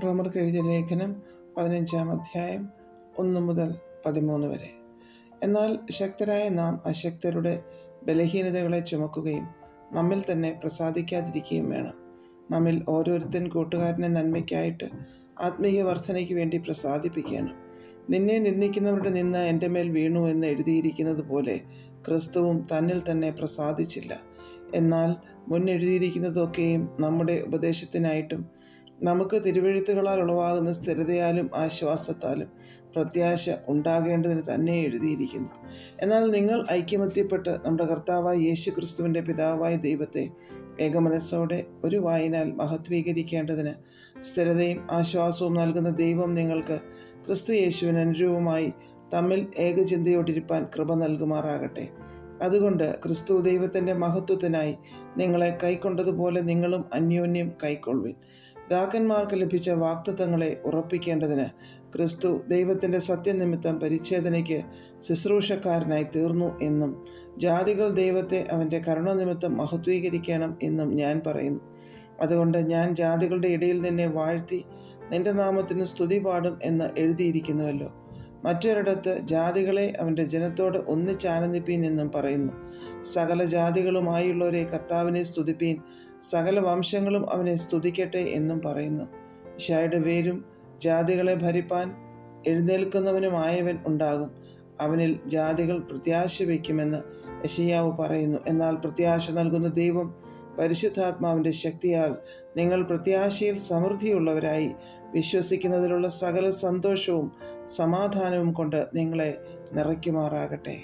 റോമർക്ക് എഴുതിയ ലേഖനം 15-ാം അധ്യായം 1 മുതൽ 13 വരെ. എന്നാൽ ശക്തരായ നാം അശക്തരുടെ ബലഹീനതകളെ ചുമക്കുകയും നമ്മിൽ തന്നെ പ്രസാദിക്കാതിരിക്കുകയും വേണം. നമ്മിൽ ഓരോരുത്തൻ കൂട്ടുകാരനെ നന്മയ്ക്കായിട്ട് ആത്മീയ വർധനയ്ക്ക് വേണ്ടി പ്രസാദിപ്പിക്കണം. നിന്നെ നിന്ദിക്കുന്നവരുടെ നിന്ന എൻ്റെ മേൽ വീണു എന്ന് എഴുതിയിരിക്കുന്നത് പോലെ ക്രിസ്തുവും തന്നിൽ തന്നെ പ്രസാദിച്ചില്ല. എന്നാൽ മുന്നെഴുതിയിരിക്കുന്നതൊക്കെയും നമ്മുടെ ഉപദേശത്തിനായിട്ടും നമുക്ക് തിരുവെഴുത്തുകളാൽ ഉളവാകുന്ന സ്ഥിരതയാലും ആശ്വാസത്താലും പ്രത്യാശ ഉണ്ടാകേണ്ടതിന് തന്നെ എഴുതിയിരിക്കുന്നു. എന്നാൽ നിങ്ങൾ ഐക്യമത്യപ്പെട്ട് നമ്മുടെ കർത്താവായ യേശു ക്രിസ്തുവിൻ്റെ പിതാവായ ദൈവത്തെ ഏകമനസ്സോടെ ഒരു വായിനാൽ മഹത്വീകരിക്കേണ്ടതിന് സ്ഥിരതയും ആശ്വാസവും നൽകുന്ന ദൈവം നിങ്ങൾക്ക് ക്രിസ്തു യേശുവിന് അനുരൂപമായി തമ്മിൽ ഏകചിന്തയോടിരിപ്പാൻ കൃപ നൽകുമാറാകട്ടെ. അതുകൊണ്ട് ക്രിസ്തു ദൈവത്തിൻ്റെ മഹത്വത്തിനായി നിങ്ങളെ കൈക്കൊണ്ടതുപോലെ നിങ്ങളും അന്യോന്യം കൈക്കൊള്ളുവിൻ. പിതാക്കന്മാർക്ക് ലഭിച്ച വാഗ്ദത്തങ്ങളെ ഉറപ്പിക്കേണ്ടതിന് ക്രിസ്തു ദൈവത്തിൻ്റെ സത്യനിമിത്തം പരിച്ഛേദനയ്ക്ക് ശുശ്രൂഷക്കാരനായി തീർന്നു എന്നും ജാതികൾ ദൈവത്തെ അവൻ്റെ കരുണനിമിത്തം മഹത്വീകരിക്കണം എന്നും ഞാൻ പറയുന്നു. അതുകൊണ്ട് ഞാൻ ജാതികളുടെ ഇടയിൽ നിന്നെ വാഴ്ത്തി നിന്റെ നാമത്തിന് സ്തുതി പാടും എന്ന് എഴുതിയിരിക്കുന്നുവല്ലോ. മറ്റൊരിടത്ത് ജാതികളെ അവൻ്റെ ജനത്തോട് ഒന്നിച്ചാനന്ദിപ്പീൻ എന്നും പറയുന്നു. സകല ജാതികളുമായുള്ളവരെ കർത്താവിനെ സ്തുതിപ്പീൻ, സകല വംശങ്ങളും അവനെ സ്തുതിക്കട്ടെ എന്നും പറയുന്നു. യിശായുടെ വേരും ജാതികളെ ഭരിപ്പാൻ എഴുന്നേൽക്കുന്നവനുമായവൻ ഉണ്ടാകും. അവനിൽ ജാതികൾ പ്രത്യാശ വയ്ക്കുമെന്ന് യെശയ്യാവ് പറയുന്നു. എന്നാൽ പ്രത്യാശ നൽകുന്ന ദൈവം പരിശുദ്ധാത്മാവിൻ്റെ ശക്തിയാൽ നിങ്ങൾ പ്രത്യാശയിൽ സമൃദ്ധിയുള്ളവരായി വിശ്വസിക്കുന്നതിലുള്ള സകല സന്തോഷവും സമാധാനവും കൊണ്ട് നിങ്ങളെ നിറയ്ക്കുമാറാകട്ടെ.